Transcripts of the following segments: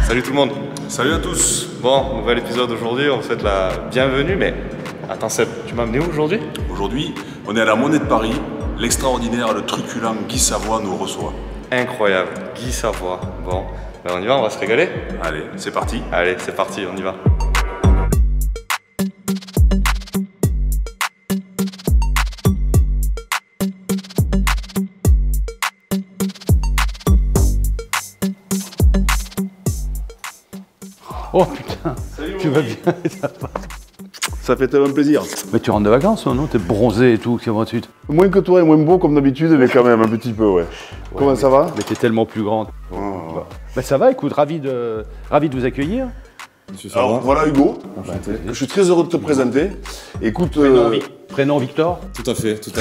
Salut tout le monde. Salut à tous. Bon, nouvel épisode aujourd'hui, on vous souhaite la bienvenue, mais attends Seb, tu m'as amené où aujourd'hui? Aujourd'hui, on est à la Monnaie de Paris. L'extraordinaire, le truculent Guy Savoie nous reçoit. Incroyable, Guy Savoie. Bon, ben on y va, on va se régaler. Allez, c'est parti. Allez, c'est parti, on y va. Oh putain, Salut, tu vas bien? Ça fait tellement plaisir. Mais tu rentres de vacances, non? T'es bronzé et tout, c'est bon ensuite. Moins que toi et moins beau comme d'habitude, mais quand même un petit peu, ouais. Comment ça va? Mais t'es tellement plus grande. Bah ça va, écoute, ravi de vous accueillir. Alors voilà Hugo, je suis très heureux de te présenter. Écoute, Prénom Victor. Tout à fait, c'est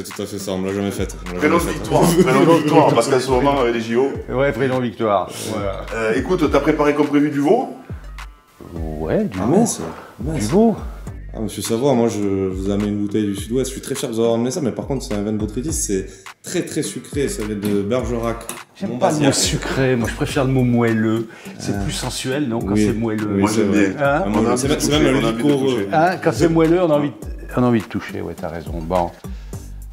tout à fait ça, on me l'a jamais fait. prénom Victoire, prénom Victoire, parce qu'à ce moment avec les JO. Ouais, prénom Victoire. Voilà. Écoute, t'as préparé comme prévu du veau? Ouais, du veau. mince. Du veau. Ah, monsieur Savoie, moi je vous amène une bouteille du Sud-Ouest, je suis très fier de vous avoir amené ça, mais par contre c'est un vin de Botrytis, c'est très sucré, ça vient de Bergerac. J'aime pas le mot sucré, moi je préfère le mot moelleux. C'est plus sensuel, non, quand Oui. c'est moelleux. Oui, Moi j'aime bien. Hein? On a envie C'est de même toucher, un on a envie de liquoreux. toucher. Hein, quand c'est moelleux, on a envie de toucher, ouais, t'as raison. Bon,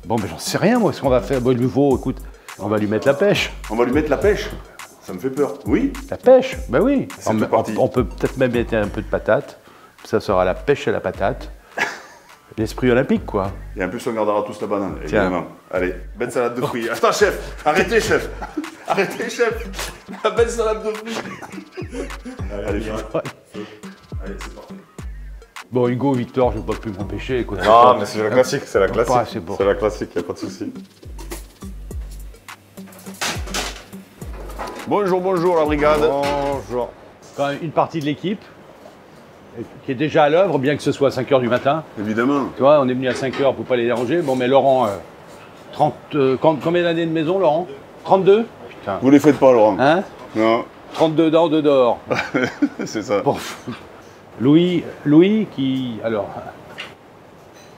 mais j'en sais rien, moi, ce qu'on va faire. Bon, le veau, écoute, on va lui mettre la pêche. On va lui mettre la pêche. Ça me fait peur. Oui? La pêche, bah oui. C'est tout parti. On peut peut-être même mettre un peu de patate. Ça sera la pêche et la patate. L'esprit olympique, quoi. Et en plus, on gardera tous la banane, évidemment. Allez, belle salade de fruits. Attends, chef! Arrêtez, chef! Arrêtez, chef! La belle salade de fruits! Allez, chef. Allez, c'est parti. Bon, Hugo, Victor, je ne vais pas plus m'empêcher. Écoute, Ah, mais c'est la classique, c'est la Pas classique. assez bon. C'est la classique, y a pas de souci. Bonjour, bonjour la brigade. Bonjour. quand même une partie de l'équipe qui est déjà à l'œuvre, bien que ce soit à 5 h du matin. Évidemment. Tu vois, on est venu à 5 h pour pas les déranger. Bon, mais Laurent, combien d'années de maison, Laurent? 32? Putain. Vous les faites pas, Laurent? Hein? Non, 32 dents, 2 dehors. c'est ça. Bon. Louis qui... Alors,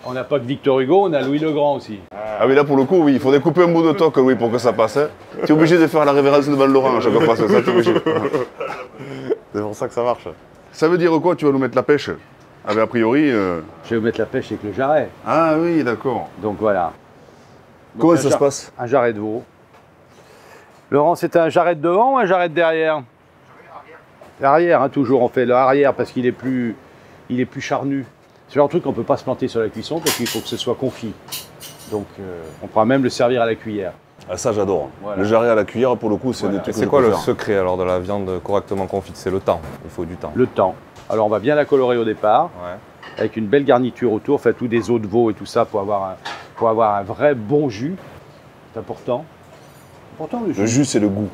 on n'a pas que Victor Hugo, on a Louis le Grand aussi. Ah oui, là pour le coup, oui, il faudrait couper un bout de toque, oui, pour que ça passe. Hein. Tu es obligé de faire la révérence devant Laurent à chaque fois, c'est ça, tu es obligé. C'est pour ça que ça marche. Ça veut dire quoi, tu vas nous mettre la pêche? Ah ben a priori... Je vais vous mettre la pêche avec le jarret. Ah oui, d'accord. Donc voilà. Comment Donc, ça se passe? Un jarret de veau. Laurent, c'est un jarret de devant ou un jarret de derrière? Arrière, hein, toujours. On fait le arrière parce qu'il est plus charnu. C'est un truc qu'on ne peut pas se planter sur la cuisson parce qu'il faut que ce soit confit. Donc on pourra même le servir à la cuillère. Ah ça j'adore. Voilà. Le jarret à la cuillère, pour le coup, c'est Voilà. des trucs C'est que quoi je le peux faire. secret alors de la viande correctement confite? C'est le temps, il faut du temps. Le temps. Alors on va bien la colorer au départ, Ouais. avec une belle garniture autour, fait tout des os de veau et tout ça pour avoir un vrai bon jus. C'est important. Important le jus. Le jus, c'est le goût.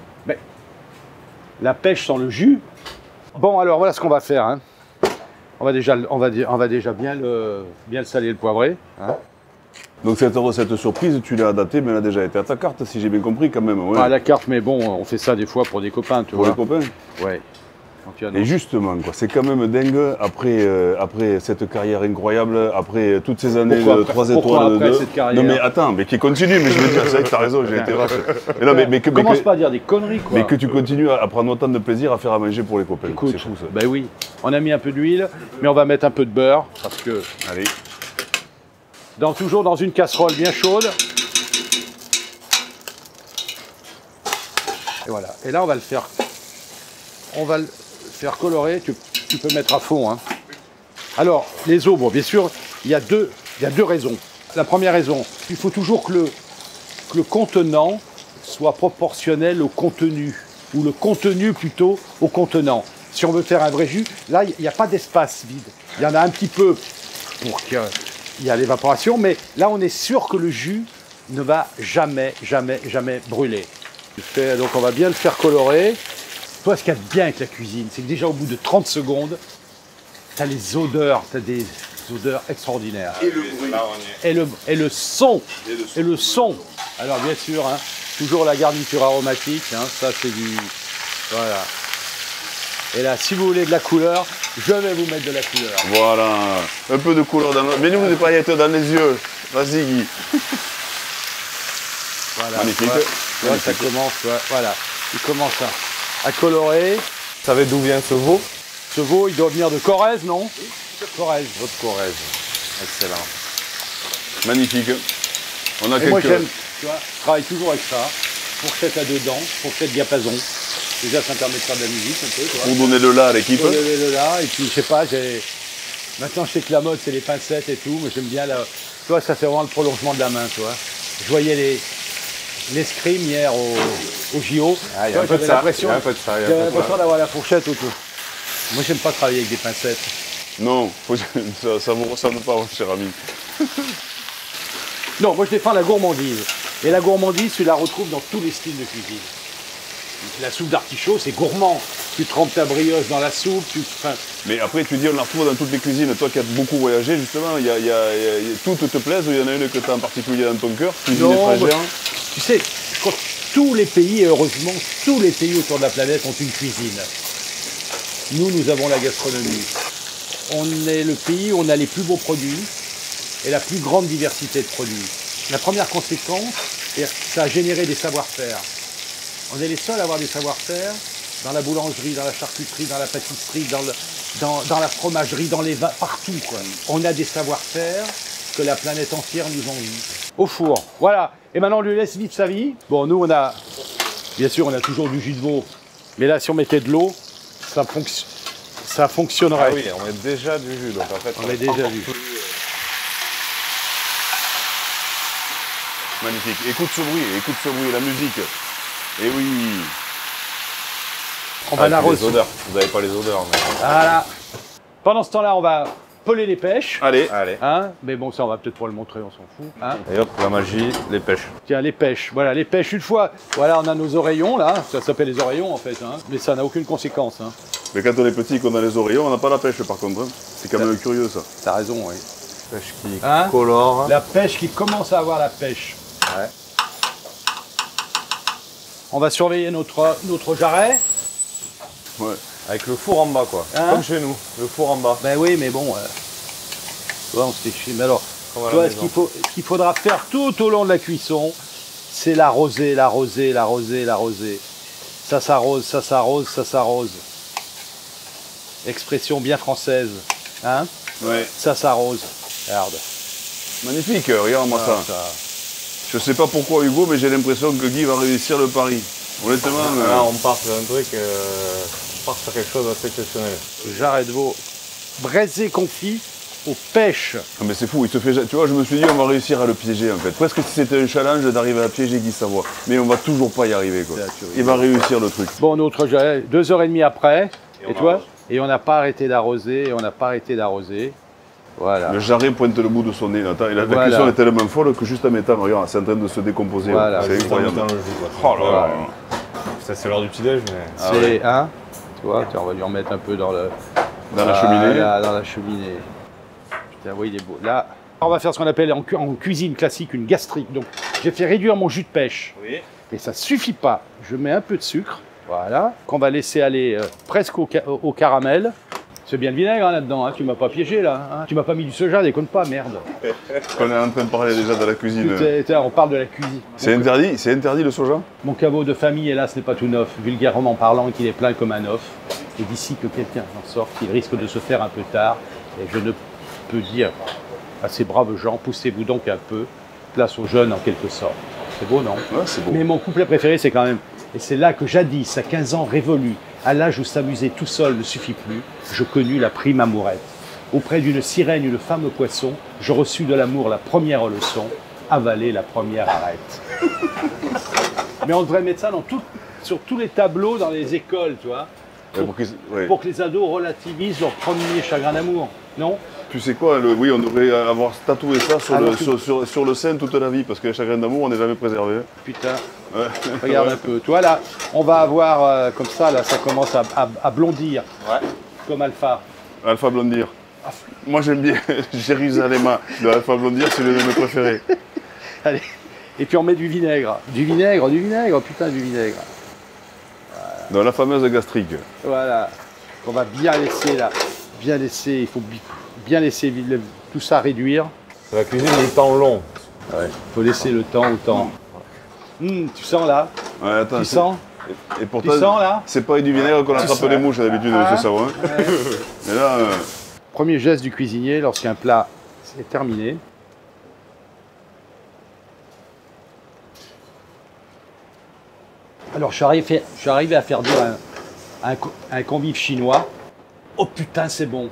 La pêche sans le jus. Bon, alors voilà ce qu'on va faire. Hein. On va déjà bien le saler et le poivrer. Hein. Donc cette recette surprise, tu l'as adaptée, mais elle a déjà été à ta carte, si j'ai bien compris quand même. Ouais. Pas à la carte, mais bon, on fait ça des fois pour des copains, tu Pour les vois. copains. Ouais. Quand il y en a- Et justement, quoi, c'est quand même dingue, après cette carrière incroyable, après toutes ces années Pourquoi de après- 3 pourquoi étoiles après de... cette carrière Non mais attends, mais qui continue, mais je veux dire, c'est vrai que t'as raison, j'ai été vache. Mais non, mais Commence pas à dire des conneries, quoi. mais que tu continues à prendre autant de plaisir à faire à manger pour les copains. Écoute, C'est fou ça. ben oui, on a mis un peu d'huile, mais on va mettre un peu de beurre, parce que Allez. toujours dans une casserole bien chaude. Et voilà. Et là, on va le faire colorer. Tu peux mettre à fond. Hein. Alors, les os, bon, bien sûr, il y a deux raisons. La première raison, il faut toujours que le contenant soit proportionnel au contenu, ou le contenu plutôt au contenant. Si on veut faire un vrai jus, là, il n'y a pas d'espace vide. Il y en a un petit peu pour qu'il y ait l'évaporation, mais là, on est sûr que le jus ne va jamais brûler. Donc, on va bien le faire colorer. Toi, ce qu'il y a de bien avec la cuisine, c'est que déjà, au bout de 30 secondes, tu as les odeurs, tu as des odeurs extraordinaires. Et le bruit. Et le son. Et le son. Alors, bien sûr, hein, toujours la garniture aromatique. Hein, ça, c'est du... Voilà. Et là, si vous voulez de la couleur, je vais vous mettre de la couleur. Voilà. Un peu de couleur dans... Mets-nous des paillettes dans les yeux. Vas-y, Guy. Voilà. Magnifique. Ouais, ça commence, ouais, voilà. Il commence à colorer. Vous savez d'où vient ce veau? Ce veau, il doit venir de Corrèze, non? Oui, Corrèze. Votre Corrèze. Excellent. Magnifique. On a Et moi quelques... j'aime, tu vois, je travaille toujours avec ça. Fourchette à deux dents, fourchette diapason. Déjà, ça me permet de faire de la musique un peu, tu vois. Pour donner le là à l'équipe. Le là, et puis je sais pas, maintenant je sais que la mode c'est les pincettes et tout, mais j'aime bien la. Tu vois, ça c'est vraiment le prolongement de la main, tu vois. Je voyais l'escrime hier au JO. Ah, il y a un peu de ça. J'avais l'impression d'avoir la fourchette autour. Moi j'aime pas travailler avec des pincettes. Non, ça vous ressemble pas, mon cher ami. Non, moi je défends la gourmandise. Et la gourmandise, tu la retrouves dans tous les styles de cuisine. La soupe d'artichaut, c'est gourmand. Tu trempes ta brioche dans la soupe, Mais après, tu dis, on la retrouve dans toutes les cuisines. Toi qui as beaucoup voyagé, justement, toutes te plaisent ou il y en a une que tu as en particulier dans ton cœur? Cuisine étrangère. Tu sais, quand tous les pays, et heureusement, tous les pays autour de la planète ont une cuisine. Nous avons la gastronomie. On est le pays où on a les plus beaux produits et la plus grande diversité de produits. La première conséquence, c'est que ça a généré des savoir-faire. On est les seuls à avoir des savoir-faire dans la boulangerie, dans la charcuterie, dans la pâtisserie, dans la fromagerie, dans les vins, partout, quoi. On a des savoir-faire que la planète entière nous envie. Au four, voilà. Et maintenant, on lui laisse vivre sa vie. Bon, nous, bien sûr, on a toujours du jus de veau. Mais là, si on mettait de l'eau, ça fonctionnerait. Ah oui, on met déjà du jus, donc en fait... On met déjà du jus. Magnifique. Écoute ce bruit, la musique. Et oui. On va l'arroser. Les odeurs. Vous n'avez pas les odeurs. Mais... Voilà. Pendant ce temps-là, on va peler les pêches. Allez. Hein, mais bon, ça, on va peut-être pas le montrer, on s'en fout. Hein. Et hop, la magie, les pêches. Tiens, les pêches. Voilà, les pêches, une fois. Voilà, on a nos oreillons, là. Ça s'appelle les oreillons, en fait. Hein. Mais ça n'a aucune conséquence. Hein. Mais quand on est petit, qu'on a les oreillons, on n'a pas la pêche, par contre. Hein. C'est quand même curieux, ça. T'as raison, oui. Pêche qui colore. La pêche qui commence à avoir la pêche. Ouais. On va surveiller notre jarret. Ouais. Avec le four en bas, quoi. Hein? Comme chez nous, le four en bas. Ben oui, mais bon, tu vois, on se fait chier. Mais alors, tu vois, ce qu'il faudra faire tout au long de la cuisson, c'est l'arroser. Ça s'arrose. Expression bien française. Hein? Ouais. Ça s'arrose. Regarde. Magnifique, regarde-moi ça. Je sais pas pourquoi, Hugo, mais j'ai l'impression que Guy va réussir le pari. Honnêtement... Là, on part sur un truc... on part sur quelque chose d'assez exceptionnel. Jarret de veau braisé confit aux pêches. Ah mais c'est fou, il se fait... Tu vois, je me suis dit, on va réussir à le piéger, en fait. Presque si c'était un challenge d'arriver à piéger Guy Savoie. Mais on va toujours pas y arriver, quoi. Il va réussir le truc. Bon, notre jarret, 2h30 après, et toi? Et on n'a pas arrêté d'arroser, Voilà. Le jarret pointe le bout de son nez. Là. La cuisson est tellement folle que juste en mettant, regarde, c'est en train de se décomposer. Voilà. C'est incroyable. Oh là là. Ça, c'est l'heure du petit-déj, mais... C'est, hein? Tu vois, on va lui en mettre un peu dans la cheminée. Là, dans la cheminée. Putain, oui, il est beau. Là, on va faire ce qu'on appelle en cuisine classique une gastrique. Donc, j'ai fait réduire mon jus de pêche. Oui. Mais ça ne suffit pas. Je mets un peu de sucre, voilà, qu'on va laisser aller presque au caramel. C'est bien le vinaigre hein, là-dedans, hein. Tu m'as pas piégé là, hein. Tu m'as pas mis du soja, déconne pas, merde. On est en train de parler déjà de la cuisine. On parle de la cuisine. C'est interdit le soja? Mon caveau de famille, hélas, n'est pas tout neuf, vulgairement parlant, qu'il est plein comme un œuf. Et d'ici que quelqu'un en sorte, il risque de se faire un peu tard. Et je ne peux dire à ces braves gens, poussez-vous donc un peu, place aux jeunes en quelque sorte. C'est beau, non? Ouais, c'est beau. Mais mon couplet préféré, c'est quand même... Et c'est là que jadis, à 15 ans révolu, à l'âge où s'amuser tout seul ne suffit plus, je connus la prime amourette. Auprès d'une sirène, une femme poisson, je reçus de l'amour la première leçon, avaler la première arête. Mais on devrait mettre ça sur tous les tableaux dans les écoles, tu vois, pour que les ados relativisent leur premier chagrin d'amour, non? Tu sais quoi, oui, on devrait avoir tatoué ça sur le sein toute la vie, parce que les chagrins d'amour, on n'est jamais préservé. Putain, regarde un peu. Tu vois, là, on va avoir, comme ça, là, ça commence à blondir, comme Alpha. Alpha blondir. Moi, j'aime bien Jérusalem de Alpha blondir, c'est l'un de mes préférés. Allez, et puis on met du vinaigre. Du vinaigre, putain, du vinaigre. Voilà. Dans la fameuse gastrique. Voilà, on va bien laisser, là, il faut bien laisser tout ça réduire. C'est la cuisine du temps long. Il faut laisser le temps au temps. Tu sens là? Ouais, attends, tu sens? Et pourtant, Tu sens là? c'est pas avec du vinaigre qu'on attrape les mouches d'habitude, monsieur Savoie. Mais là, Premier geste du cuisinier lorsqu'un plat est terminé. Alors, je suis arrivé à faire dire à un convive chinois, oh putain, c'est bon.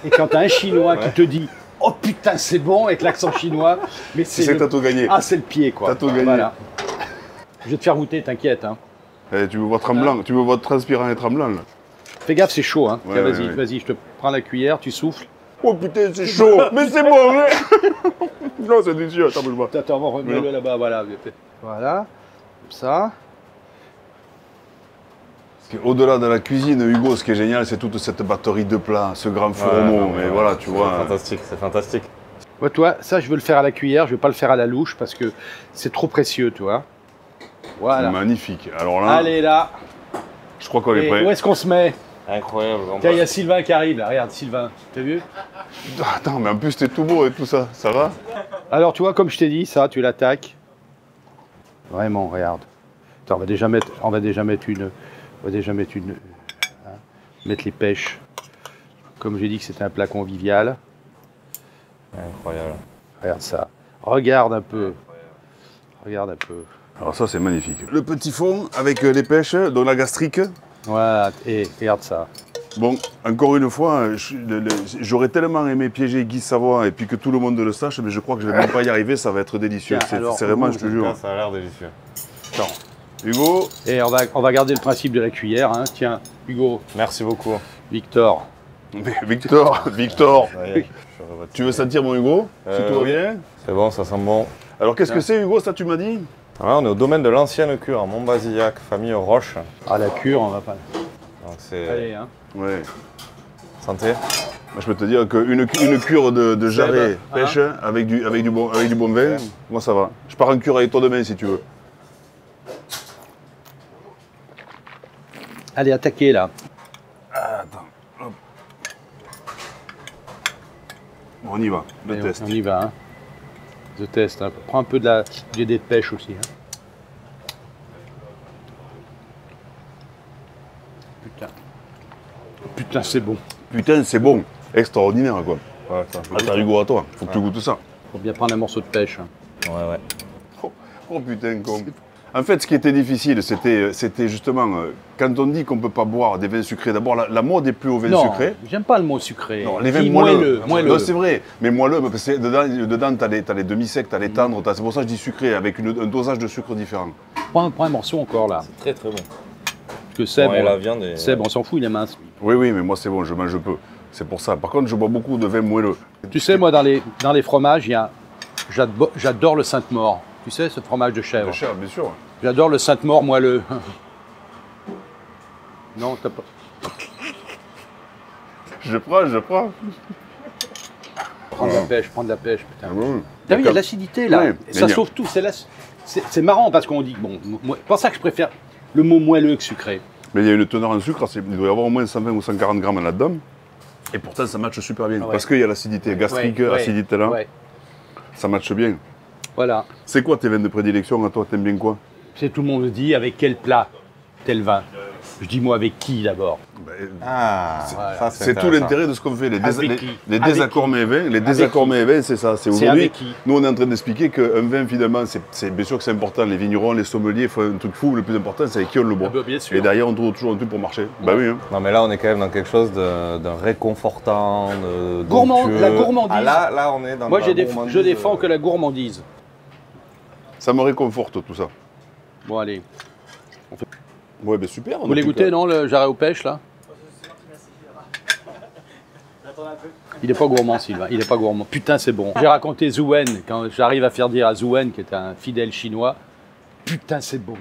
Et quand tu as un Chinois qui te dit, oh putain, c'est bon, avec l'accent chinois, mais tu sais que t'as tout gagné. Ah, c'est le pied, quoi. T'as tout gagné. Voilà. Je vais te faire goûter, t'inquiète. Hein. Eh, tu me vois tremblant, tu me vois transpirant et tremblant là. Fais gaffe, c'est chaud. Hein. Ouais, Tiens, ouais, vas-y, ouais. vas-y, je te prends la cuillère, tu souffles. Oh putain, c'est chaud, mais c'est bon. Hein. Non, c'est délicieux, attends, bouge pas. Attends, remets-le là-bas, voilà. Voilà, comme ça. Au-delà de la cuisine, Hugo, ce qui est génial, c'est toute cette batterie de plats, ce grand fourneau. Mais voilà, tu vois. Fantastique, c'est fantastique. Ouais, toi, ça, je veux le faire à la cuillère, je veux pas le faire à la louche parce que c'est trop précieux, tu vois. Voilà. Magnifique. Alors là, Allez, là. je crois qu'on est Et prêt. où est-ce qu'on se met? Incroyable. Tiens, il y a Sylvain qui arrive, là. Regarde, Sylvain. T'as vu? Attends, mais en plus, t'es tout beau et tout ça. Ça va? Alors, tu vois, comme je t'ai dit, ça, tu l'attaques. Vraiment, regarde. Attends, on va déjà mettre une... mettre les pêches. Comme j'ai dit que c'était un plat convivial. Incroyable. Regarde ça. Regarde un peu. Regarde un peu. Alors ça, c'est magnifique. Le petit fond avec les pêches, dont la gastrique. Voilà, et regarde ça. Bon, encore une fois, j'aurais tellement aimé piéger Guy Savoie et puis que tout le monde le sache, mais je crois que je ne vais même pas y arriver, ça va être délicieux. Tiens, alors, C'est vraiment, je te jure. Ça a l'air délicieux. Attends. Hugo, Et on va garder le principe de la cuillère. Hein. Tiens, Hugo, Merci beaucoup. Victor. Victor, Ça y est, je revois. tu veux sentir mon Hugo? Si tout va oui. bien? C'est bon, ça sent bon. Alors qu'est-ce que c'est Hugo, ça tu m'as dit? Alors là, on est au domaine de l'ancienne cure, à Montbazillac, famille Roche. Ah, la cure, on va pas. Donc c'est... Allez, hein. Ouais. Santé. Moi, je peux te dire qu'une cure de jarret Seb, pêche avec du bon vin, moi ça va. Je pars en cure avec toi demain si tu veux. Allez, attaquez là. Attends. Hop. Bon, on y va, le Allez, test. On y va. Hein. Je teste. Hein. Prends un peu du dé de pêche aussi. Hein. Putain. Putain, c'est bon. Putain, c'est bon. Extraordinaire quoi. Ouais, ça. Attends Hugo, à toi. Faut que tu goûtes ça. Faut bien prendre un morceau de pêche. Hein. Ouais, ouais. Oh putain, con. En fait, ce qui était difficile, c'était justement, quand on dit qu'on ne peut pas boire des vins sucrés, d'abord, la mode est plus aux vins Non, sucrés. j'aime pas le mot sucré. Non, les vins Dis moelleux. moelleux. Non, c'est vrai, mais moelleux, parce que dedans tu as les demi-secs, tu as les tendres, c'est pour ça que je dis sucré, avec un dosage de sucre différent. Prends un morceau encore là. Très très bon. Parce que Seb, Ouais, la viande est... Seb, on s'en fout, il est mince. Oui, mais moi c'est bon, je mange peu. C'est pour ça. Par contre, je bois beaucoup de vins moelleux. Tu sais, moi, dans les fromages, j'adore le Sainte-Maure. Tu sais, ce fromage de chèvre. Cher, bien sûr. J'adore le Sainte-Maure moelleux. Non, t'as pas. Je prends. Prends de la pêche, putain. Mmh. T'as vu, il y a de l'acidité là. Oui, Et ça génial. sauve tout. C'est marrant parce qu'on dit, bon, c'est pour ça que je préfère le mot moelleux que sucré. Mais il y a une teneur en sucre, il doit y avoir au moins 120 ou 140 grammes là-dedans. Et pourtant, ça matche super bien. Ah ouais. Parce qu'il y a l'acidité gastrique, Ouais, acidité là. ouais. Ça matche bien. Voilà. C'est quoi tes vins de prédilection à toi? T'aimes bien quoi? C'est tout le monde me dit avec quel plat tel vin. Je dis moi avec qui d'abord. Ah, ça C'est tout intéressant. l'intérêt de ce qu'on fait. Les Avec qui? les Avec désaccords qui? mévins, c'est ça. C'est C'est aujourd'hui. avec qui? Nous, on est en train d'expliquer qu'un vin, finalement, c'est bien sûr que c'est important. Les vignerons, les sommeliers font un truc fou. Le plus important, c'est avec qui on le boit. Ah bah, bien sûr. Et derrière, on trouve toujours un truc pour marcher. Bah oui. Hein. Non mais là on est quand même dans quelque chose d'un réconfortant, Gourmand, d'onctueux. la gourmandise. Ah, là on est dans Moi, la je gourmandise, défends que la gourmandise. Ça me réconforte tout ça. Bon, allez. Ouais, ben super. Vous voulez goûter, non, le jarret aux pêches, là? Il n'est pas gourmand, Sylvain. Il n'est pas gourmand. Putain, c'est bon. J'ai raconté Zouen, quand j'arrive à faire dire à Zouen, qui est un fidèle chinois, putain, c'est bon.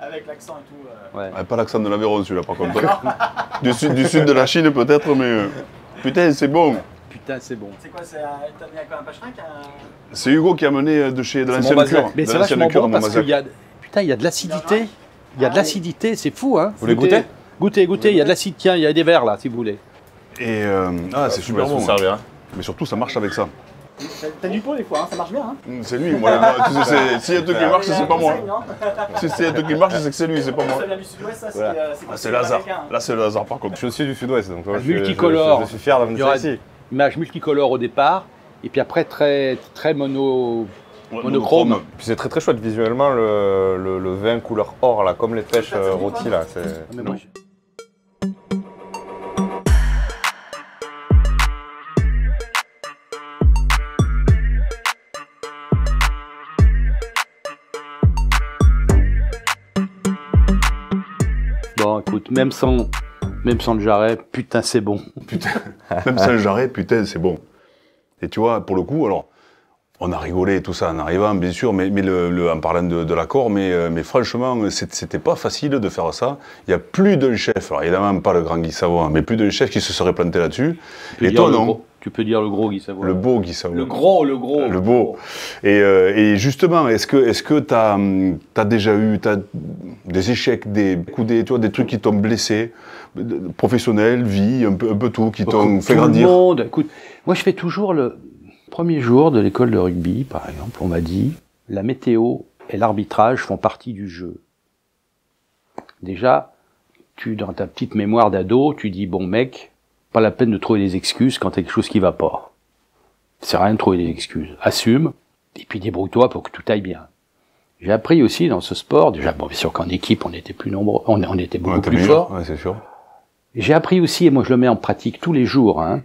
Avec l'accent et tout. Ouais. Pas l'accent de l'Aveyron, celui-là, par contre. du sud de la Chine, peut-être, mais. Putain, c'est bon. Putain, c'est bon. C'est quoi, t'as mis à quoi, un pâcherin C'est Hugo qui a mené de l'ancienne Montbazillac. cure. Mais de c'est l'ancienne vachement cure à bon parce Montbazillac. qu'il y a... Putain, il y a de l'acidité. Il y a de l'acidité, c'est fou, hein. Vous voulez goûter? Goûtez, il y a de l'acide. Tiens, il y a des verres, là, si vous voulez. Et c'est super bon. servir. Mais surtout, ça marche avec ça. T'as du pot des fois, hein, ça marche bien. Hein. C'est lui, moi. Tu sais, s'il y a un truc qui marche, c'est pas moi. Si s'il y a un truc qui marche, c'est que c'est lui, c'est pas moi. Ça vient du sud-ouest, ça, C'est le hasard. Là, c'est le hasard, par contre. Je suis du sud-ouest, donc multicolore. je suis fier Il y aura d'avoir ici. image multicolore au départ, et puis après très monochrome. Puis c'est très très chouette visuellement le vin couleur or là, comme les pêches rôties là. Mais moi, bon, écoute, même sans le jarret, putain, c'est bon. Putain, même sans le jarret, putain, c'est bon. Et tu vois, pour le coup, alors, on a rigolé tout ça en arrivant, bien sûr, mais en parlant de l'accord, mais franchement, c'était pas facile de faire ça. Il y a plus d'un chef, alors évidemment pas le grand Guy Savoie, mais plus d'un chef qui se serait planté là-dessus. Et toi, non? Tu peux dire le gros Guy Savoie. Le beau Guy Savoie. Le gros. Le beau. Et justement, est-ce que t'as déjà eu des échecs, des coups, tu vois, des trucs qui t'ont blessé, professionnel, vie, un peu tout, qui t'ont fait grandir? Tout le monde. Écoute, moi je fais toujours le premier jour de l'école de rugby, par exemple, on m'a dit, la météo et l'arbitrage font partie du jeu. Déjà, dans ta petite mémoire d'ado, tu dis, bon mec, pas la peine de trouver des excuses quand il y a quelque chose qui va pas. C'est rien de trouver des excuses. Assume, et puis débrouille-toi pour que tout aille bien. J'ai appris aussi dans ce sport, déjà, bon, bien sûr qu'en équipe, on était plus nombreux, on était beaucoup plus forts. Ouais, c'est sûr. J'ai appris aussi, et moi je le mets en pratique tous les jours, hein,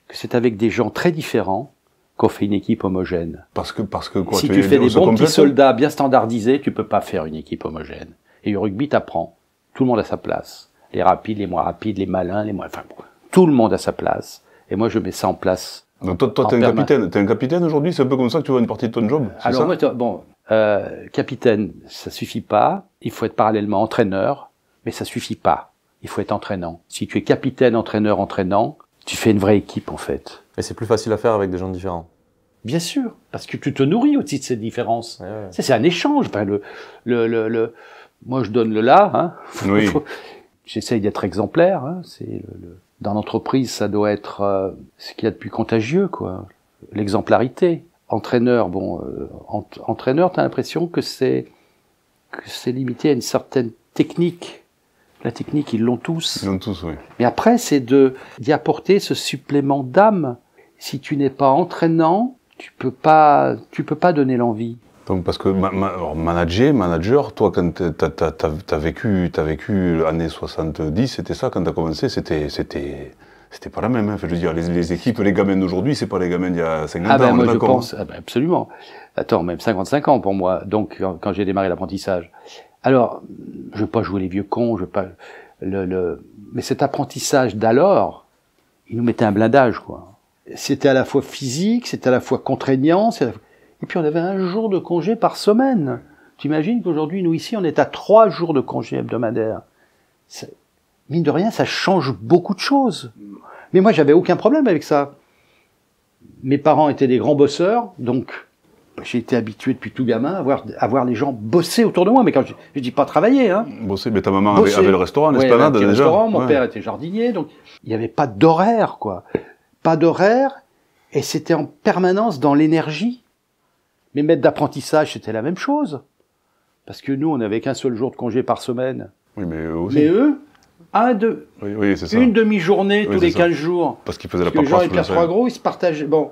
que c'est avec des gens très différents qu'on fait une équipe homogène. Parce que quoi, si tu fais des bons petits soldats bien standardisés, tu peux pas faire une équipe homogène. Et le rugby t'apprend. Tout le monde a sa place. Les rapides, les moins rapides, les malins, les moins... Enfin, tout le monde a sa place. Et moi, je mets ça en place. Donc toi, t'es un capitaine. T'es un capitaine aujourd'hui? C'est un peu comme ça que tu vois une partie de ton job? Alors moi, capitaine, ça suffit pas. Il faut être parallèlement entraîneur, mais ça suffit pas. Il faut être entraînant. Si tu es capitaine, entraîneur, entraînant, tu fais une vraie équipe, en fait. Et c'est plus facile à faire avec des gens différents. Bien sûr, parce que tu te nourris aussi de ces différences. Ouais. C'est un échange. Enfin, moi, je donne le là. Hein. Oui. J'essaye d'être exemplaire. Hein. Dans l'entreprise, ça doit être ce qu'il y a de plus contagieux, quoi. L'exemplarité. Entraîneur, entraîneur, t'as l'impression que c'est limité à une certaine technique. La technique, ils l'ont tous. Ils l'ont tous, oui. Mais après, c'est d'y apporter ce supplément d'âme. Si tu n'es pas entraînant, tu peux pas donner l'envie. Donc, parce que manager, toi, quand t'as vécu années 70, c'était ça, quand t'as commencé, c'était pas la même, hein. Enfin, je veux dire, les équipes, les gamins d'aujourd'hui, c'est pas les gamins d'il y a 50 ans, moi, je pense, absolument. Attends, même 55 ans pour moi, donc, quand j'ai démarré l'apprentissage. Alors, je veux pas jouer les vieux cons, mais cet apprentissage d'alors, il nous mettait un blindage, quoi. C'était à la fois physique, c'était à la fois contraignant, et puis on avait un jour de congé par semaine. T'imagines qu'aujourd'hui, nous ici, on est à 3 jours de congé hebdomadaire. Mine de rien, ça change beaucoup de choses. Mais moi, j'avais aucun problème avec ça. Mes parents étaient des grands bosseurs, donc j'ai été habitué depuis tout gamin à voir les gens bosser autour de moi. Mais quand je dis pas travailler, hein. Bosser, mais ta maman avait le restaurant, l'esplanade déjà. Restaurant, mon père était jardinier, donc il n'y avait pas d'horaire, quoi. Pas d'horaire, et c'était en permanence dans l'énergie. Mes maîtres d'apprentissage, c'était la même chose. Parce que nous, on n'avait qu'un seul jour de congé par semaine. Oui, mais eux aussi. Mais eux, oui, c'est ça. Une demi-journée tous les 15 jours. Parce qu'ils faisaient la paperasse. Jean et Pierre Trois Gros, ils se partageaient. Bon,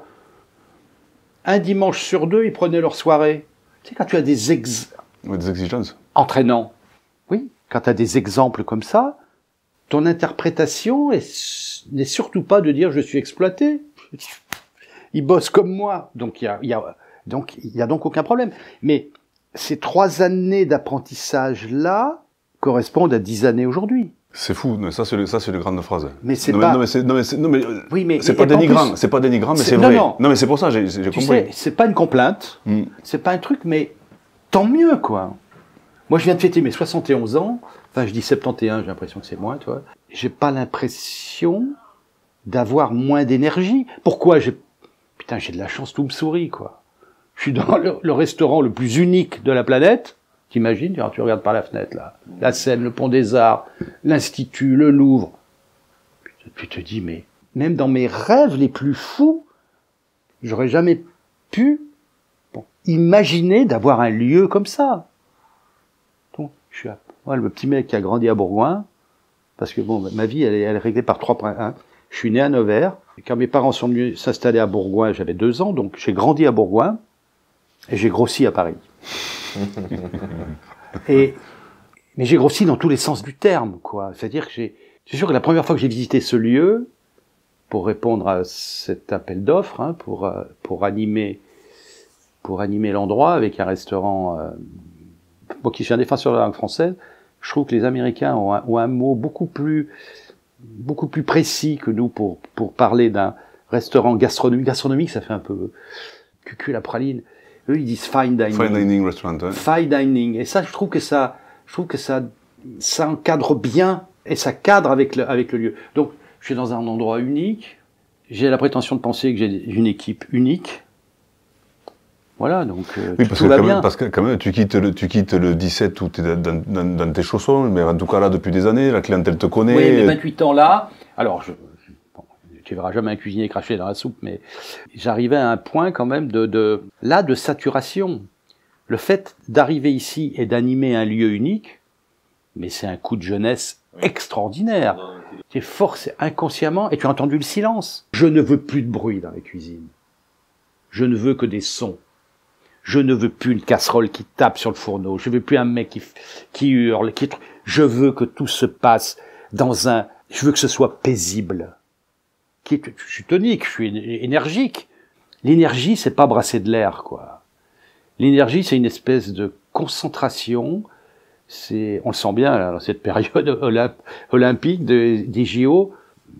un dimanche sur 2, ils prenaient leur soirée. Tu sais, quand tu as des exigences. Entraînants. Oui, quand tu as des exemples comme ça, ton interprétation n'est surtout pas de dire je suis exploité. Ils bossent comme moi, donc il y a donc aucun problème. Mais ces 3 années d'apprentissage là correspondent à 10 années aujourd'hui. C'est fou, ça c'est une grande phrase. Mais c'est pas. Oui, mais c'est pas dénigrant, c'est pas dénigrant, mais c'est vrai. Non, mais c'est pour ça, j'ai compris. Sais, c'est pas une complainte, c'est pas un truc, mais tant mieux, quoi. Moi, je viens de fêter mes 71 ans. Enfin, je dis 71, j'ai l'impression que c'est moins, toi. J'ai pas l'impression d'avoir moins d'énergie. Pourquoi Putain, j'ai de la chance, tout me sourit, quoi. Je suis dans le restaurant le plus unique de la planète. T'imagines, tu regardes par la fenêtre, là. La Seine, le Pont des Arts, l'Institut, le Louvre. Tu te dis, mais même dans mes rêves les plus fous, j'aurais jamais pu imaginer d'avoir un lieu comme ça. Donc, moi, le petit mec qui a grandi à Bourgoin, parce que bon, ma vie, elle est réglée par 3 points. Hein. Je suis né à Nevers, et quand mes parents sont venus s'installer à Bourgoin, j'avais 2 ans, donc j'ai grandi à Bourgoin, et j'ai grossi à Paris. Mais j'ai grossi dans tous les sens du terme, quoi. C'est-à-dire que c'est sûr que la première fois que j'ai visité ce lieu, pour répondre à cet appel d'offres, hein, pour animer l'endroit avec un restaurant, moi qui suis un défenseur de la langue française, je trouve que les Américains ont un mot beaucoup plus précis que nous pour parler d'un restaurant gastronomique. Gastronomique, ça fait un peu cucul la praline. Eux, ils disent fine dining. Fine dining restaurant, ouais. Fine dining. Et ça, je trouve que ça encadre bien, et ça cadre avec le lieu. Donc, je suis dans un endroit unique. J'ai la prétention de penser que j'ai une équipe unique. Voilà, donc oui, parce tout que va bien. parce que quand même, tu quittes le 17 où tu es dans tes chaussons, mais en tout cas là, depuis des années, la clientèle te connaît. Oui, mais 28 ans là, alors tu verras jamais un cuisinier cracher dans la soupe, mais j'arrivais à un point quand même de saturation. Le fait d'arriver ici et d'animer un lieu unique, mais c'est un coup de jeunesse extraordinaire. Tu es forcé inconsciemment, et tu as entendu le silence. Je ne veux plus de bruit dans la cuisine. Je ne veux que des sons. Je ne veux plus une casserole qui tape sur le fourneau. Je veux plus un mec qui hurle, je veux que tout se passe je veux que ce soit paisible. Je suis tonique, je suis énergique. L'énergie, c'est pas brasser de l'air, quoi. L'énergie, c'est une espèce de concentration. On le sent bien, là, dans cette période olympique des JO.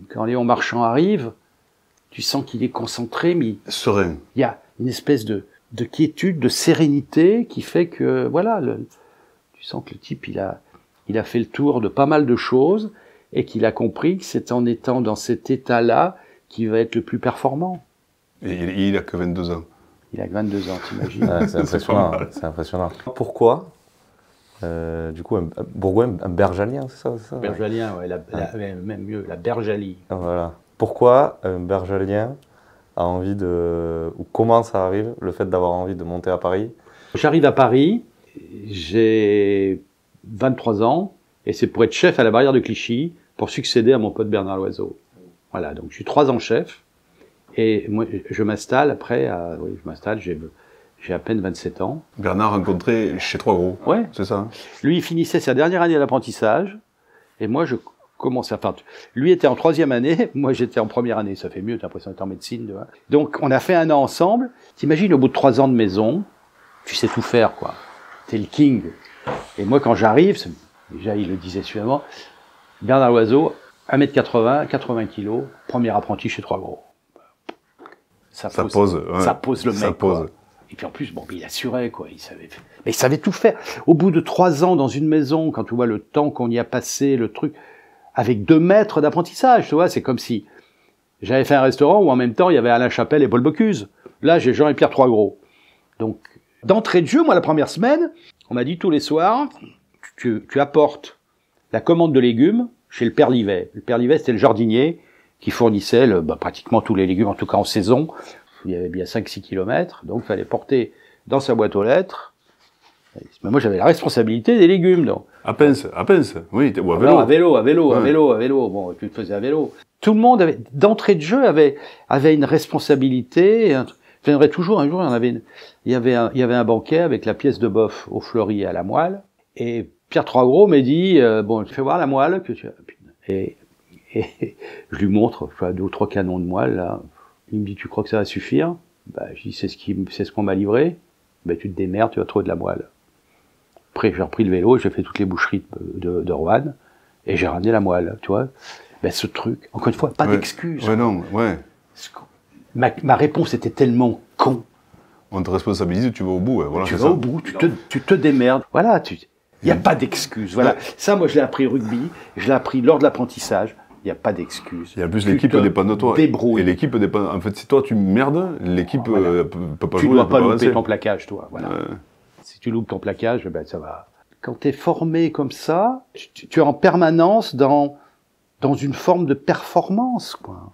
Quand Léon Marchand arrive, tu sens qu'il est concentré, mais serein. Il y a une espèce de quiétude, de sérénité qui fait que, voilà, tu sens que le type, il a fait le tour de pas mal de choses et qu'il a compris que c'est en étant dans cet état-là qu'il va être le plus performant. Et il a que 22 ans. Il a que 22 ans, t'imagines? Ouais, c'est impressionnant, c'est impressionnant. Pourquoi, du coup, Bourgoin, un bergalien, c'est ça? Bergalien, ouais, même mieux, la bergalie. Voilà. Pourquoi un bergalien a envie ou comment ça arrive, le fait d'avoir envie de monter à Paris? J'arrive à Paris, j'ai 23 ans, et c'est pour être chef à la barrière de Clichy, pour succéder à mon pote Bernard Loiseau. Voilà, donc je suis 3 ans chef, et moi je m'installe après, j'ai à peine 27 ans. Bernard rencontré chez Trois Gros, ouais. C'est ça, hein? Lui, il finissait sa dernière année d'apprentissage, et moi je commençais, enfin, lui était en 3e année, moi j'étais en 1re année, ça fait mieux, t'as l'impression d'être en médecine, tu vois. Donc on a fait 1 an ensemble, t'imagines au bout de 3 ans de maison, tu sais tout faire, quoi. T'es le king. Et moi quand j'arrive, déjà il le disait suivamment, Bernard Loiseau, 1m80, 80 kg, premier apprenti chez Trois Gros. Ça pose le mec, quoi. Et puis en plus, bon, il assurait, quoi. Il savait tout faire. Au bout de 3 ans dans une maison, quand tu vois le temps qu'on y a passé, le truc, avec 2 maîtres d'apprentissage, tu vois, c'est comme si j'avais fait un restaurant où en même temps il y avait Alain Chapelle et Paul Bocuse. Là, j'ai Jean et Pierre Trois Gros. Donc, d'entrée de jeu, moi, la première semaine, on m'a dit tous les soirs, tu apportes la commande de légumes chez le Père Livet. Le Père Livet, c'était le jardinier qui fournissait pratiquement tous les légumes, en tout cas en saison. Il y avait bien 5-6 kilomètres, donc il fallait porter dans sa boîte aux lettres. Mais moi, j'avais la responsabilité des légumes, donc. À Pince, oui, ou à vélo. Non, à vélo. Bon, tu le faisais à vélo. Tout le monde d'entrée de jeu, avait une responsabilité. Il y en avait toujours un jour, il y avait un banquet avec la pièce de bœuf au fleuri et à la moelle. Et Pierre Trois Gros m'a dit, bon, fais voir la moelle que tu as. Et je lui montre, je vois 2 ou 3 canons de moelle, là. Il me dit, tu crois que ça va suffire? Je dis, c'est ce qu'on m'a livré. Tu te démerdes, tu vas trouver de la moelle. Après, j'ai repris le vélo, j'ai fait toutes les boucheries de Roanne, et j'ai ramené la moelle, tu vois. Ce truc, encore une fois, pas d'excuse. Ouais, non, ouais. Ma réponse était tellement con. On te responsabilise, tu vas au bout, voilà. Tu vas au bout, tu te démerdes. Voilà, il n'y a pas d'excuse. Voilà. Ça, moi, je l'ai appris au rugby, je l'ai appris lors de l'apprentissage. Il n'y a pas d'excuse. Et en plus, l'équipe dépend de toi. Débrouille. Et l'équipe dépend. En fait, si toi tu merdes, l'équipe peut pas jouer. Tu dois pas louper ton plaquage, toi. Voilà. Si tu loupes ton plaquage, ça va. Quand tu es formé comme ça, tu es en permanence dans une forme de performance, quoi.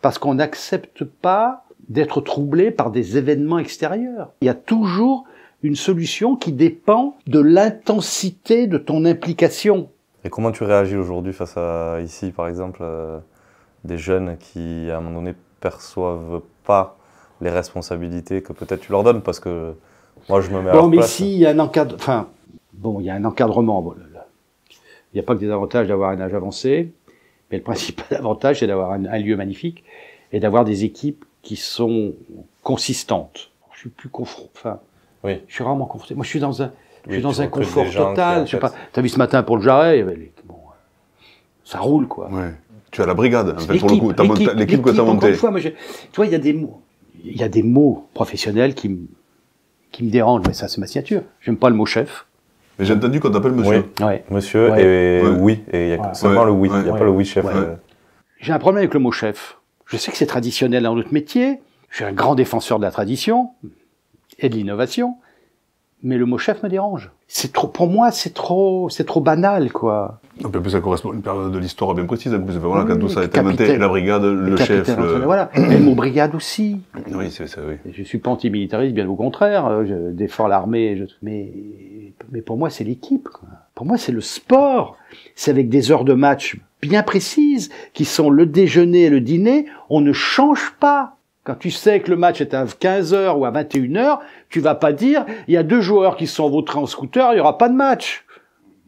Parce qu'on n'accepte pas d'être troublé par des événements extérieurs. Il y a toujours une solution qui dépend de l'intensité de ton implication. Et comment tu réagis aujourd'hui face à, ici, par exemple, des jeunes qui, à un moment donné, perçoivent pas les responsabilités que peut-être tu leur donnes, parce que moi, je me mets à leur Bon, mais place. ici, il y a un il y a un encadrement. Bon, il n'y a pas que des avantages d'avoir un âge avancé, mais le principal avantage, c'est d'avoir un lieu magnifique et d'avoir des équipes qui sont consistantes. Je suis plus Oui. je suis rarement confronté. Moi, je suis dans un, je suis tu dans un recrutes confort des gens total. qui, en Je sais fait- pas. T'as vu ce matin pour le Jarret, ça roule, quoi. Ouais. Tu as la brigade, en fait, pour le coup. L'équipe que tu as encore montée. une fois, moi, tu vois, il y a des mots professionnels qui me dérangent, mais ça, c'est ma signature. J'aime pas le mot chef. Mais j'ai entendu qu'on t'appelle monsieur. Oui. Ouais. Monsieur Ouais. et Ouais. oui, et il y a Ouais. seulement le oui, il n'y a Ouais. pas le oui chef. Ouais. J'ai un problème avec le mot chef. Je sais que c'est traditionnel dans notre métier. Je suis un grand défenseur de la tradition et de l'innovation. Mais le mot chef me dérange. C'est trop, pour moi, c'est trop banal, quoi. En plus, ça correspond à une période de l'histoire bien précise. En plus, voilà, quand Oui, tout ça a été capitaine. inventé, la brigade, le chef. Capitaine, entraîneur, voilà. Et le mot brigade aussi. Oui, c'est ça, oui. Je suis pas antimilitariste, bien au contraire. Je défends l'armée. Mais pour moi, c'est l'équipe, quoi. Pour moi, c'est le sport. C'est avec des heures de match bien précises, qui sont le déjeuner et le dîner. On ne change pas. Quand tu sais que le match est à 15h ou à 21h, tu vas pas dire, il y a 2 joueurs qui sont vautrés en scooter, il y aura pas de match.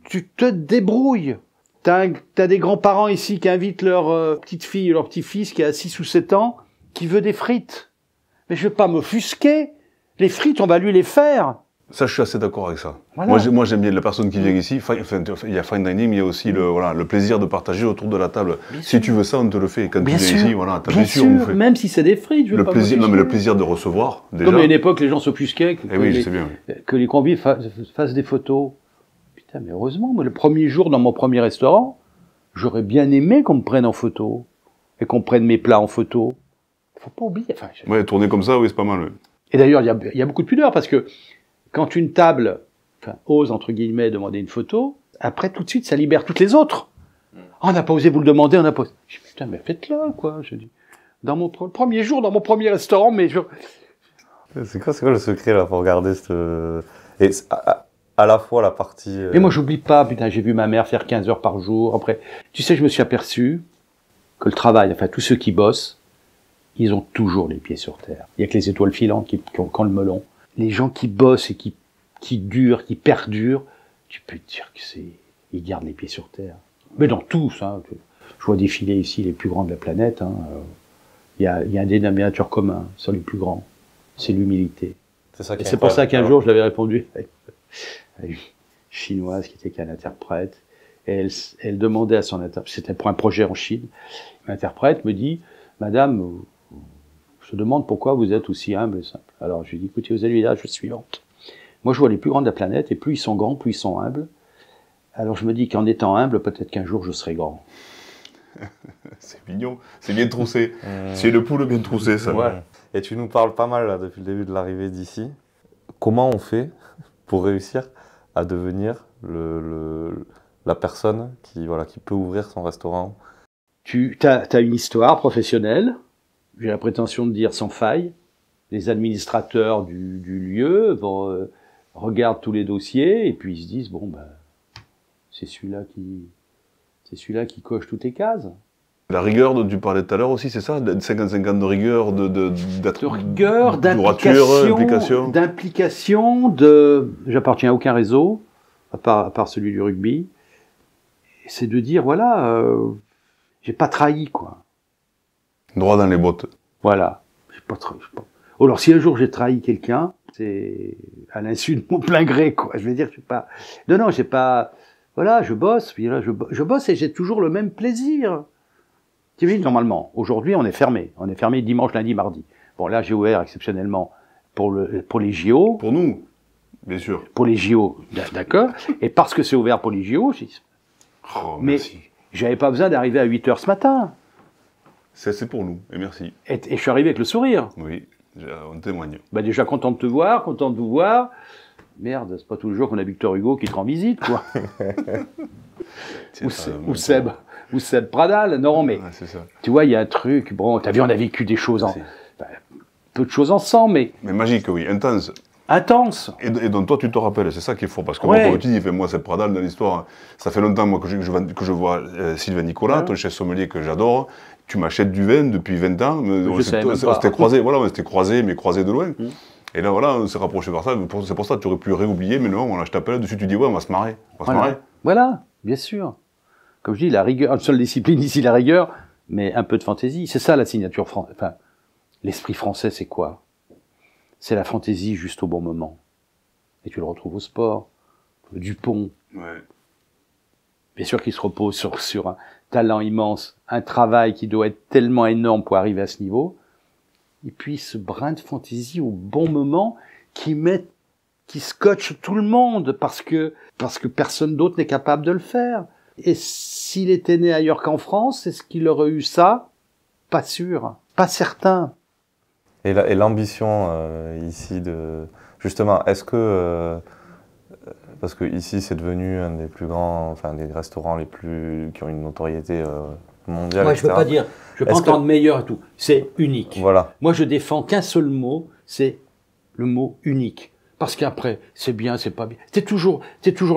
Tu te débrouilles. T'as des grands-parents ici qui invitent leur petite fille ou leur petit-fils qui a 6 ou 7 ans, qui veut des frites. Mais je vais pas m'offusquer. Les frites, on va lui les faire. Ça, je suis assez d'accord avec ça. Voilà. Moi, j'aime bien la personne qui vient ici. Il y a fine dining, mais il y a aussi le plaisir de partager autour de la table. Si tu veux ça, on te le fait. Et quand tu viens ici, voilà, t'as bien sûr, on le fait. même si c'est des frites, je veux Le pas plaisir, non, mais m'offusquer. le plaisir de recevoir, déjà. Comme à une époque, les gens s'offusquaient Eh oui, je sais bien. que les convives fassent des photos. Putain, mais heureusement, moi, le premier jour dans mon premier restaurant, j'aurais bien aimé qu'on me prenne en photo et qu'on prenne mes plats en photo. Faut pas oublier. Enfin, Ouais, tourner comme ça, oui, c'est pas mal. Oui. Et d'ailleurs, il y a beaucoup de pudeur parce que quand une table ose, entre guillemets, demander une photo, après, tout de suite, ça libère toutes les autres. Oh, on n'a pas osé vous le demander, on n'a pas osé. Je dis, putain, mais faites-le, quoi. Je dis, le premier jour, dans mon premier restaurant, mais C'est quoi le secret là pour regarder cette... Et à la fois la partie... Mais moi, j'oublie pas, putain, j'ai vu ma mère faire 15 heures par jour. Après, tu sais, je me suis aperçu que le travail, enfin, tous ceux qui bossent, ils ont toujours les pieds sur terre. Il y a que les étoiles filantes qui ont le melon. Les gens qui bossent et qui durent, qui perdurent, tu peux te dire que ils gardent les pieds sur terre. Mais dans tous, hein. Je vois défiler ici les plus grands de la planète, hein. Il y a un dénominateur commun sur les plus grands. C'est l'humilité. C'est ça qui Et est c'est pour ça qu'un incroyable. jour, je l'avais répondu à une chinoise qui était qu'un interprète. Et elle demandait à son interprète, c'était pour un projet en Chine, l'interprète me dit, Madame, je demande pourquoi vous êtes aussi humble et simple. Alors je lui dis, écoutez, vous allez la chose suivante. Moi, je vois les plus grands de la planète, et plus ils sont grands, plus ils sont humbles. Alors je me dis qu'en étant humble, peut-être qu'un jour, je serai grand. C'est mignon, c'est bien troussé. C'est le poule bien troussé, ça. Ouais. Et tu nous parles pas mal là, depuis le début de l'arrivée d'ici. Comment on fait pour réussir à devenir la personne qui peut ouvrir son restaurant? Tu as une histoire professionnelle, j'ai la prétention de dire sans faille. Les administrateurs du lieu regardent tous les dossiers et puis ils se disent, bon, ben, c'est celui-là qui coche toutes les cases. La rigueur dont tu parlais tout à l'heure aussi, c'est ça? 55 ans de rigueur, De rigueur, d'implication. d'implication, j'appartiens à aucun réseau, à part celui du rugby. Et c'est de dire, voilà, j'ai pas trahi, quoi. Droit dans les bottes. Voilà. J'ai pas trahi. Alors, si un jour j'ai trahi quelqu'un, c'est à l'insu de mon plein gré, quoi. Je veux dire, je sais pas. Non, j'ai pas. Voilà, je bosse, puis là, je bosse et j'ai toujours le même plaisir. Tu vois, normalement, aujourd'hui, on est fermé. On est fermé dimanche, lundi, mardi. Bon, là, j'ai ouvert exceptionnellement pour les JO. Pour nous, bien sûr. Pour les JO, d'accord. Et parce que c'est ouvert pour les JO, Oh, mais merci. j'avais pas besoin d'arriver à 8h ce matin. C'est pour nous, et merci. Et je suis arrivé avec le sourire. Oui, on témoigne. Bah déjà content de te voir, content de vous voir. Merde, c'est pas tous les jours qu'on a Victor Hugo qui te rend visite, quoi. ou Seb Pradal. Non, mais Ouais, c'est ça. tu vois, il y a un truc. Bon, t'as vu, on a vécu des choses. peu de choses ensemble, mais Mais magique, oui, intense. intense. Et dont toi, tu te rappelles, c'est ça qu'il faut. Parce que Ouais. moi, comme tu dis, moi, c'est Pradal dans l'histoire. Ça fait longtemps moi, que je vois Sylvain Nicolas, Ouais. ton chef sommelier que j'adore. Tu m'achètes du vin depuis 20 ans. On Je sais même pas. s'était croisés, voilà, on s'était croisés, mais croisés de loin. Mm. Et là, voilà, on s'est rapprochés par ça. C'est pour ça que tu aurais pu réoublier, mais non, voilà, je t'appelle dessus, tu dis, ouais, on va se marrer. On va se marrer. Voilà, bien sûr. Comme je dis, la rigueur, une seule discipline ici, la rigueur, mais un peu de fantaisie. C'est ça la signature française. Enfin, l'esprit français, c'est quoi? C'est la fantaisie juste au bon moment. Et tu le retrouves au sport. Dupont, Ouais. bien sûr qu'il se repose sur un talent immense, un travail qui doit être tellement énorme pour arriver à ce niveau. Et puis ce brin de fantaisie au bon moment qui scotche tout le monde parce que personne d'autre n'est capable de le faire. Et s'il était né ailleurs qu'en France, est-ce qu'il aurait eu ça? Pas sûr, pas certain. Et l'ambition ici de... Justement, est-ce que... parce que ici c'est devenu un des plus grands, enfin des restaurants les plus... qui ont une notoriété mondiale, Moi, je etc. veux pas dire, je veux pas Est-ce entendre meilleur et tout. C'est unique. Voilà. Moi, je défends qu'un seul mot, c'est le mot unique. Parce qu'après, c'est bien, c'est pas bien. T'es toujours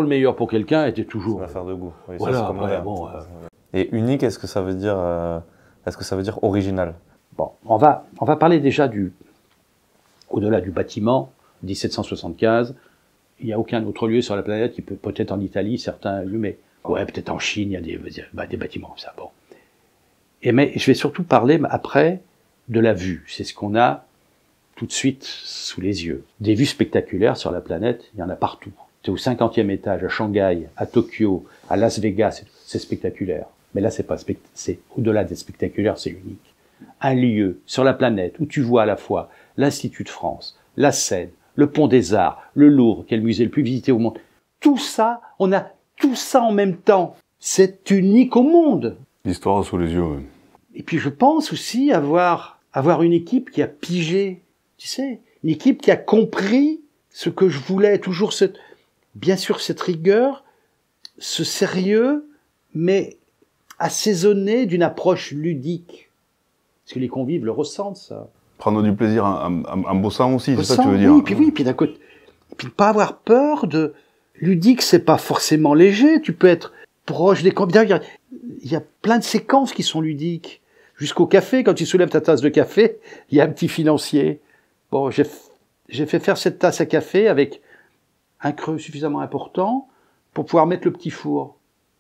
le meilleur pour quelqu'un et t'es C'est toujours... une affaire de goût. Oui, ça, Voilà, c'est comme le après, vin. bon, Et unique, est-ce que ça veut dire original? Bon, on va parler déjà au-delà du bâtiment, 1775. Il n'y a aucun autre lieu sur la planète qui peut-être en Italie, certains lieux, mais ouais, peut-être en Chine, il y a des bâtiments comme ça. Bon. Mais je vais surtout parler après de la vue. C'est ce qu'on a tout de suite sous les yeux. Des vues spectaculaires sur la planète, il y en a partout. Tu es au 50e étage, à Shanghai, à Tokyo, à Las Vegas, c'est spectaculaire. Mais là, c'est au-delà des spectaculaires, c'est unique. Un lieu sur la planète où tu vois à la fois l'Institut de France, la Seine, le Pont des Arts, le Louvre, qui est le musée le plus visité au monde. Tout ça, on a tout ça en même temps. C'est unique au monde. L'histoire sous les yeux, ouais. Et puis je pense aussi avoir une équipe qui a pigé, tu sais, une équipe qui a compris ce que je voulais, toujours bien sûr cette rigueur, ce sérieux, mais assaisonné d'une approche ludique. Parce que les convives le ressentent, ça. Prendre du plaisir en bossant aussi, c'est ça que tu veux dire? Oui, puis d'un côté, puis ne pas avoir peur de... Ludique, c'est pas forcément léger, tu peux être proche des convives. Il y a plein de séquences qui sont ludiques. Jusqu'au café, quand tu soulèves ta tasse de café, il y a un petit financier. Bon, j'ai fait faire cette tasse à café avec un creux suffisamment important pour pouvoir mettre le petit four.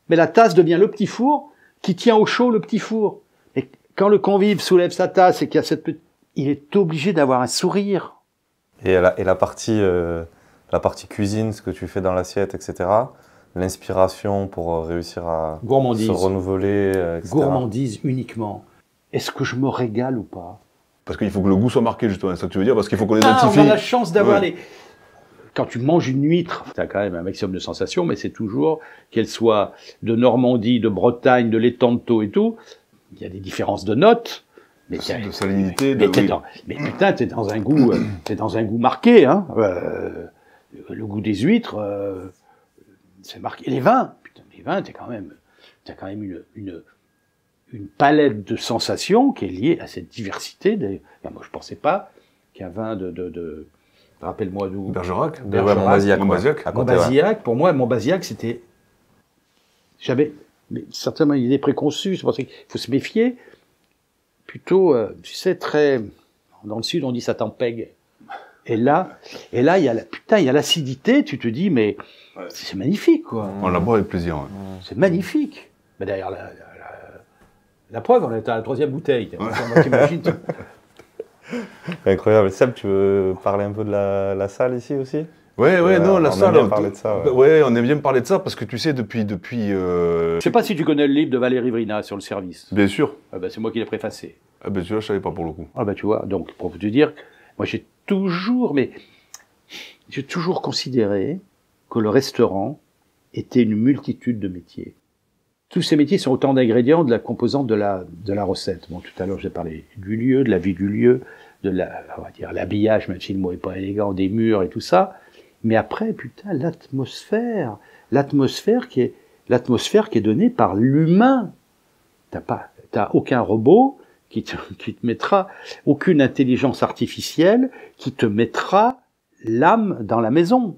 Mais la tasse devient le petit four qui tient au chaud le petit four. Et quand le convive soulève sa tasse et qu'il y a cette petite... Il est obligé d'avoir un sourire. Et la partie cuisine, ce que tu fais dans l'assiette, etc. L'inspiration pour réussir à Gourmandise. se renouveler, etc. Gourmandise uniquement. Est-ce que je me régale ou pas? Parce qu'il faut que le goût soit marqué, justement, c'est ça que tu veux dire? Parce qu'il faut qu'on On identifie... a la chance d'avoir Ouais. les... Quand tu manges une huître, tu as quand même un maximum de sensations, mais c'est toujours, qu'elle soit de Normandie, de Bretagne, de l'Étang et tout, il y a des différences de notes. Mais De salinité, mais, de... oui. mais putain, t'es dans un goût marqué, hein. Le goût des huîtres, c'est marqué. Et les vins, putain, les vins, t'as quand même une palette de sensations qui est liée à cette diversité. Enfin, moi, je pensais pas qu'un vin rappelle-moi d'où. Bergerac? Ouais, Montbazillac. Montbazillac. À côté, ouais. Montbazillac, pour moi, Montbazillac, c'était... J'avais certainement une idée préconçue, c'est pour ça qu'il faut se méfier. Plutôt, tu sais, très... Dans le sud, on dit ça t'empègue. Et là, il y a l'acidité, tu te dis, mais Ouais. c'est magnifique, quoi. On la boit avec plaisir, ouais. C'est magnifique. Mais d'ailleurs, la preuve, on est à la 3e bouteille. T'imagines, Incroyable. Seb, tu veux parler un peu de la salle ici aussi? Ouais, non, la on salle... aime bien parler de ça, ouais. Ouais, on aime bien parler de ça, parce que tu sais, depuis Je sais pas si tu connais le livre de Valérie Vrina sur le service. bien sûr. Ah ben, c'est moi qui l'ai préfacé. Ah ben celui-là, je savais pas pour le coup. Ah ben tu vois, donc pour te dire, moi j'ai toujours considéré que le restaurant était une multitude de métiers. Tous ces métiers sont autant d'ingrédients de la composante de la recette. Bon, tout à l'heure j'ai parlé du lieu, de la vie du lieu, on va dire l'habillage, même si le mot est pas élégant, des murs et tout ça. Mais après, putain, l'atmosphère qui est donnée par l'humain. T'as aucun robot qui te mettra, aucune intelligence artificielle qui te mettra l'âme dans la maison.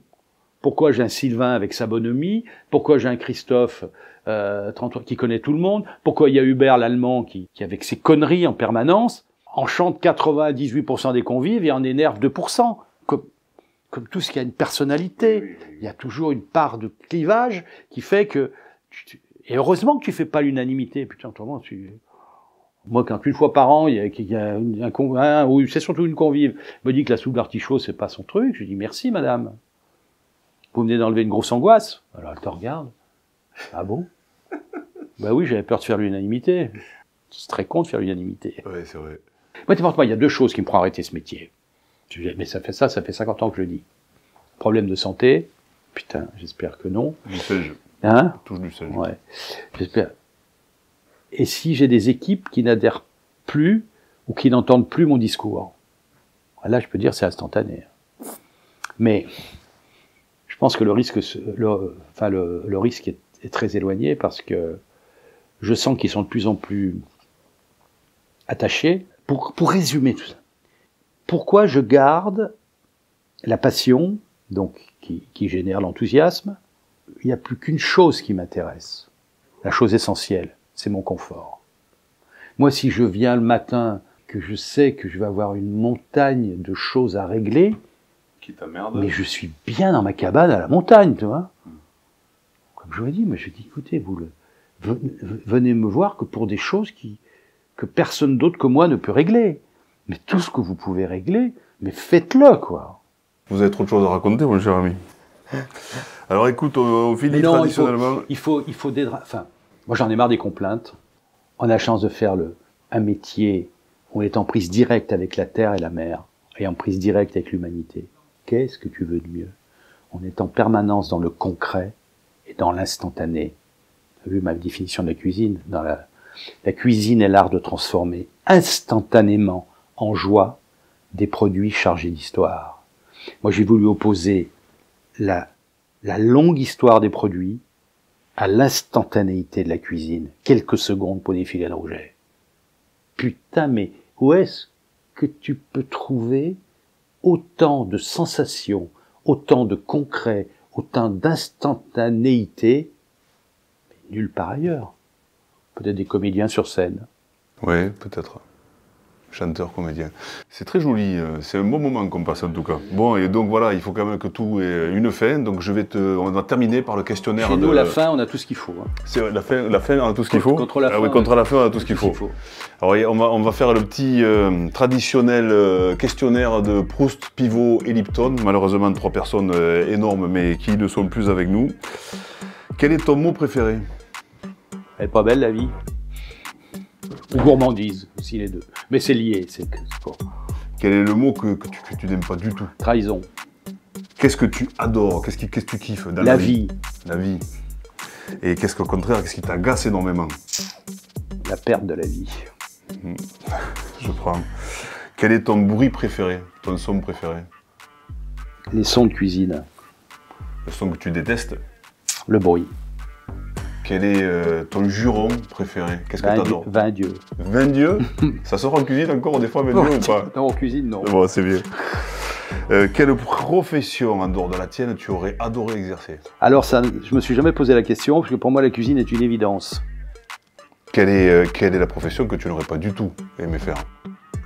Pourquoi j'ai un Sylvain avec sa bonhomie? Pourquoi j'ai un Christophe 33, qui connaît tout le monde? Pourquoi il y a Hubert l'Allemand qui avec ses conneries en permanence enchante 98% des convives et en énerve 2%? Comme tout ce qui a une personnalité, il y a toujours une part de clivage qui fait que... Et heureusement que tu fais pas l'unanimité. Putain, autrement, moi, quand une fois par an, il y a ou c'est surtout une convive, me dit que la soupe d'artichaut, c'est pas son truc, je dis merci, madame. Vous venez d'enlever une grosse angoisse. Alors, elle te regarde. Ah bon? Bah oui, j'avais peur de faire l'unanimité. C'est très con de faire l'unanimité. Ouais, c'est vrai. Moi, n'importe quoi, il y a deux choses qui me font arrêter ce métier. Mais ça fait 50 ans que je le dis. Problème de santé. Putain, j'espère que non. Du singe. Hein? Touche du singe. Ouais. J'espère. Et si j'ai des équipes qui n'adhèrent plus ou qui n'entendent plus mon discours? Là, je peux dire c'est instantané. Mais je pense que le risque est très éloigné parce que je sens qu'ils sont de plus en plus attachés. Pour résumer tout ça, pourquoi je garde la passion, donc qui génère l'enthousiasme? Il n'y a plus qu'une chose qui m'intéresse. La chose essentielle, c'est mon confort. Moi, si je viens le matin, que je sais que je vais avoir une montagne de choses à régler, Qui t'emmerde. mais je suis bien dans ma cabane à la montagne, tu vois. Comme je vous l'ai dit, mais je dis, écoutez, venez me voir que pour des choses que personne d'autre que moi ne peut régler. Mais tout ce que vous pouvez régler, mais faites-le, quoi. Vous avez trop de choses à raconter, mon cher ami. Alors écoute, on finit traditionnellement. Il faut enfin, moi j'en ai marre des complaintes. On a la chance de faire un métier où on est en prise directe avec la terre et la mer, et en prise directe avec l'humanité. Qu'est-ce que tu veux de mieux? On est en permanence dans le concret et dans l'instantané. Tu as vu ma définition de la cuisine? La cuisine est l'art de transformer instantanément en joie des produits chargés d'histoire. Moi, j'ai voulu opposer la longue histoire des produits à l'instantanéité de la cuisine. Quelques secondes pour des filets de rouget. Putain, mais où est-ce que tu peux trouver autant de sensations, autant de concret, autant d'instantanéité? Nulle part ailleurs. Peut-être des comédiens sur scène. Oui, peut-être. Chanteur, comédien. C'est très joli, c'est un bon moment qu'on passe en tout cas. Bon, et donc voilà, il faut quand même que tout ait une fin, donc on va terminer par le questionnaire. Chez nous, la fin, on a tout ce qu'il faut. Hein. C'est la fin, on a tout ce qu'il faut. Contre la fin, oui, contre la fin, on a tout ce qu'il faut. Alors, on va faire le petit traditionnel questionnaire de Proust, Pivot et Lipton. Malheureusement, 3 personnes énormes, mais qui ne sont plus avec nous. Quel est ton mot préféré? Elle est pas belle, la vie? Ou gourmandise, aussi les deux. Mais c'est lié, c'est pas... Quel est le mot que tu n'aimes pas du tout? Trahison. Qu'est-ce que tu adores? Qu'est-ce que tu kiffes dans la vie? La vie. Et qu'est-ce qu'au contraire, qu'est-ce qui t'agace énormément? La perte de la vie. Je prends. Quel est ton bruit préféré? Ton son préféré? Les sons de cuisine. Le son que tu détestes? Le bruit. Quel est ton juron préféré? Qu'est-ce que tu adores? Vin Dieu. Vin Dieu? Ça sort en cuisine encore des fois, vin Dieu ou pas? Non, en cuisine, non. Bon, c'est bien. Quelle profession en dehors de la tienne tu aurais adoré exercer? Alors, ça, je me suis jamais posé la question, parce que pour moi, la cuisine est une évidence. Quelle est la profession que tu n'aurais pas du tout aimé faire?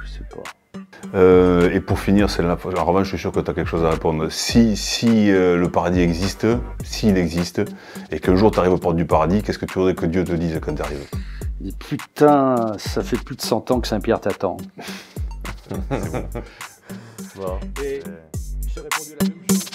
Je sais pas. Et pour finir, celle-là, en revanche, je suis sûr que tu as quelque chose à répondre. Si le paradis existe, s'il existe, et qu'un jour tu arrives aux portes du paradis, qu'est-ce que tu voudrais que Dieu te dise quand tu arrives? Putain, ça fait plus de 100 ans que Saint-Pierre t'attend. C'est bon. Et j'ai répondu la même chose.